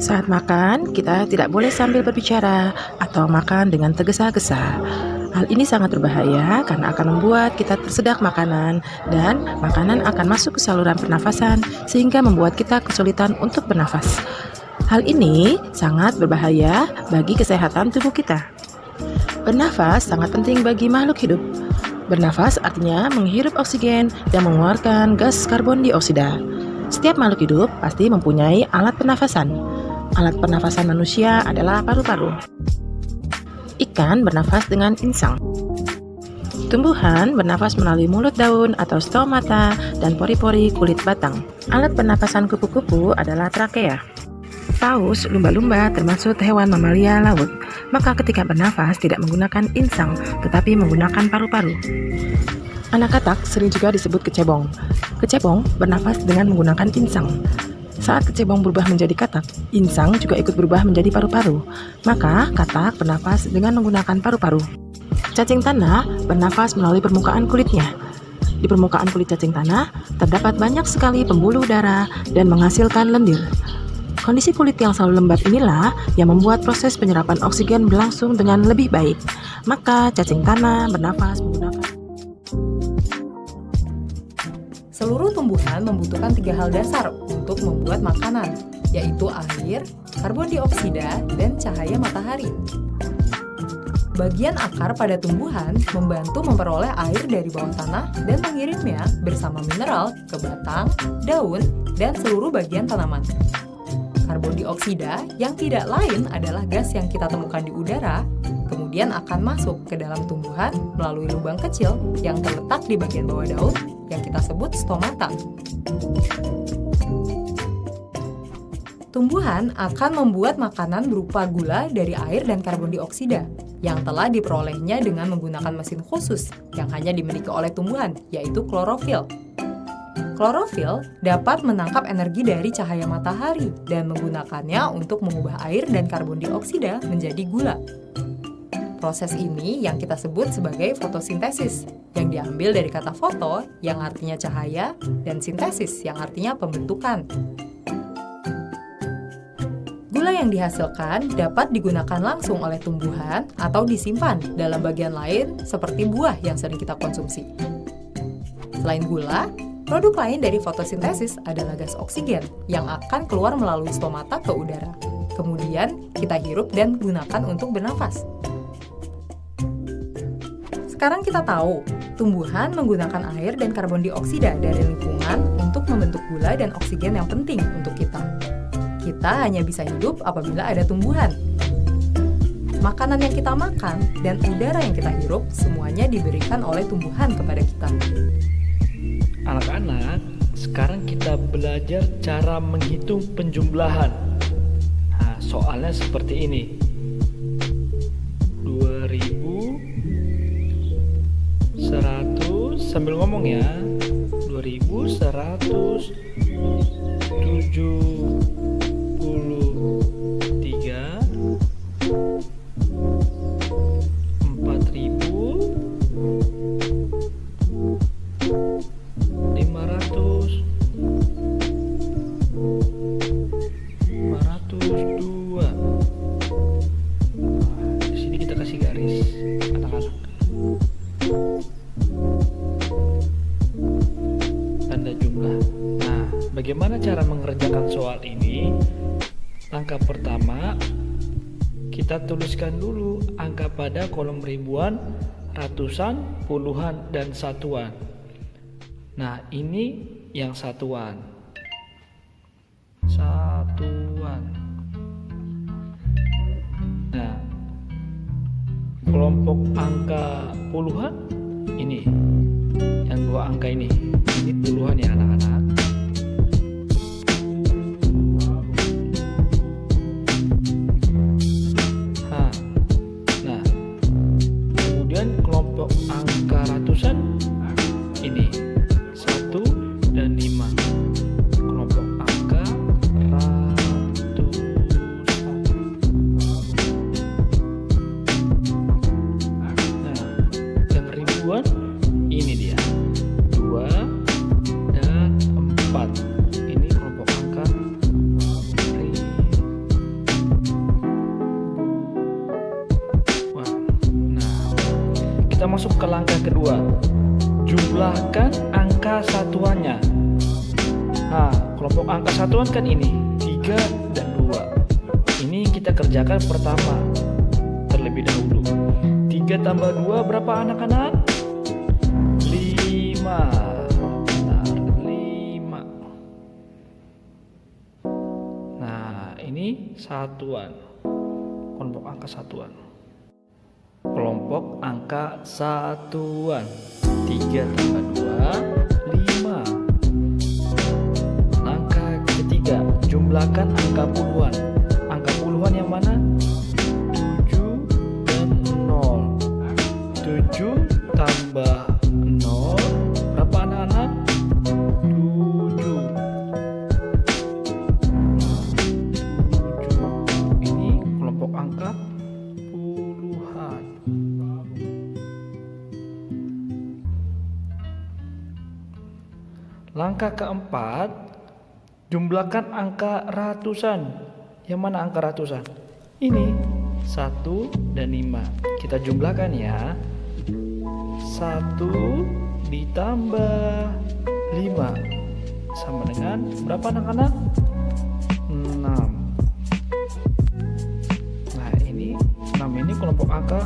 Saat makan, kita tidak boleh sambil berbicara atau makan dengan tergesa-gesa. Hal ini sangat berbahaya karena akan membuat kita tersedak makanan dan makanan akan masuk ke saluran pernafasan sehingga membuat kita kesulitan untuk bernafas. Hal ini sangat berbahaya bagi kesehatan tubuh kita. Bernafas sangat penting bagi makhluk hidup. Bernafas artinya menghirup oksigen dan mengeluarkan gas karbon dioksida. Setiap makhluk hidup pasti mempunyai alat pernafasan. Alat pernafasan manusia adalah paru-paru. Ikan bernafas dengan insang. Tumbuhan bernafas melalui mulut daun atau stomata dan pori-pori kulit batang. Alat pernapasan kupu-kupu adalah trakea. Paus, lumba-lumba termasuk hewan mamalia laut. Maka ketika bernafas tidak menggunakan insang, tetapi menggunakan paru-paru. Anak katak sering juga disebut kecebong. Kecebong bernafas dengan menggunakan insang. Saat kecebong berubah menjadi katak, insang juga ikut berubah menjadi paru-paru. Maka katak bernafas dengan menggunakan paru-paru. Cacing tanah bernafas melalui permukaan kulitnya. Di permukaan kulit cacing tanah terdapat banyak sekali pembuluh darah dan menghasilkan lendir. Kondisi kulit yang selalu lembab inilah yang membuat proses penyerapan oksigen berlangsung dengan lebih baik. Maka cacing tanah bernafas menggunakan. Seluruh tumbuhan membutuhkan 3 hal dasar untuk membuat makanan, yaitu air, karbon dioksida, dan cahaya matahari. Bagian akar pada tumbuhan membantu memperoleh air dari bawah tanah dan mengirimnya bersama mineral ke batang, daun, dan seluruh bagian tanaman. Karbon dioksida yang tidak lain adalah gas yang kita temukan di udara, kemudian akan masuk ke dalam tumbuhan melalui lubang kecil yang terletak di bagian bawah daun yang kita sebut stomata. Tumbuhan akan membuat makanan berupa gula dari air dan karbon dioksida yang telah diperolehnya dengan menggunakan mesin khusus yang hanya dimiliki oleh tumbuhan, yaitu klorofil. Klorofil dapat menangkap energi dari cahaya matahari dan menggunakannya untuk mengubah air dan karbon dioksida menjadi gula. Proses ini yang kita sebut sebagai fotosintesis, yang diambil dari kata foto yang artinya cahaya dan sintesis yang artinya pembentukan. Gula yang dihasilkan dapat digunakan langsung oleh tumbuhan atau disimpan dalam bagian lain seperti buah yang sering kita konsumsi. Selain gula, produk lain dari fotosintesis adalah gas oksigen yang akan keluar melalui stomata ke udara. Kemudian kita hirup dan gunakan untuk bernafas. Sekarang kita tahu, tumbuhan menggunakan air dan karbon dioksida dari lingkungan untuk membentuk gula dan oksigen yang penting untuk kita. Kita hanya bisa hidup apabila ada tumbuhan. Makanan yang kita makan dan udara yang kita hirup semuanya diberikan oleh tumbuhan kepada kita. Anak-anak, sekarang kita belajar cara menghitung penjumlahan. Nah, soalnya seperti ini. 2100 sambil ngomong ya. 2173 Bagaimana cara mengerjakan soal ini? Langkah pertama, kita tuliskan dulu angka pada kolom ribuan, ratusan, puluhan, dan satuan. Nah, ini yang satuan. Satuan. Nah, kelompok angka puluhan, ini. Yang 2 angka ini. Ini puluhan ya anak-anak. Kelompok angka ratusan ini 1 dan 5. Kelompok angka ratusan. Nah, yang ribuan ini dia 2 dan 4. Kita masuk ke langkah kedua. Jumlahkan angka satuannya. Nah, kelompok angka satuan kan ini 3 dan 2. Ini kita kerjakan pertama terlebih dahulu. 3 tambah 2 berapa anak-anak? 5. Benar, 5. Nah, ini satuan. Kelompok angka satuan. Kelompok angka satuan. 3 tambah 2, 5. Langkah ketiga, jumlahkan angka puluhan. Angka puluhan yang mana? 7 dan 0. 7 tambah 0 berapa anak-anak? 7. 7. Ini kelompok angka puluhan. Langkah keempat, jumlahkan angka ratusan. Yang mana angka ratusan? Ini 1 dan 5. Kita jumlahkan ya. 1 ditambah 5 sama dengan berapa anak-anak? 6. Nah, ini 6 ini kelompok angka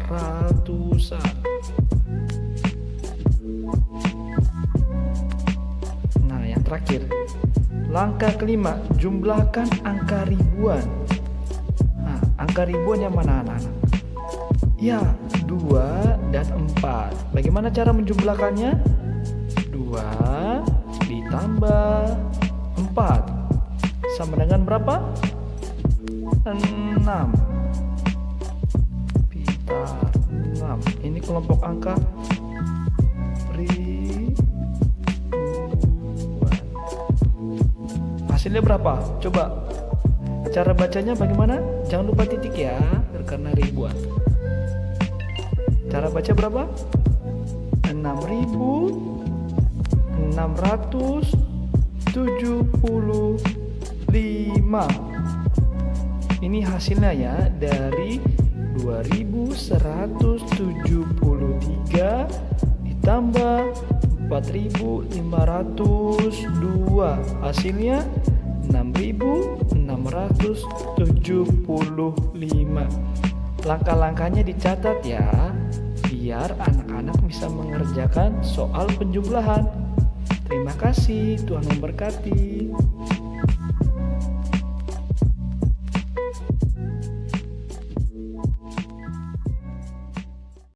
ratusan. Nah, yang terakhir, langkah kelima, jumlahkan angka ribuan. Nah, angka ribuan yang mana anak-anak? Ya, 2 dan 4. Bagaimana cara menjumlahkannya? 2 ditambah 4 sama dengan berapa? 6. Pintar, 6. Ini kelompok angka ribuan. Hasilnya berapa? Coba. Cara bacanya bagaimana? Jangan lupa titik ya, karena ribuan. Cara baca berapa? 6.675. Ini hasilnya ya, dari 2173 ditambah 4502. Hasilnya 6.675. Langkah-langkahnya dicatat ya, biar anak-anak bisa mengerjakan soal penjumlahan. Terima kasih, Tuhan memberkati.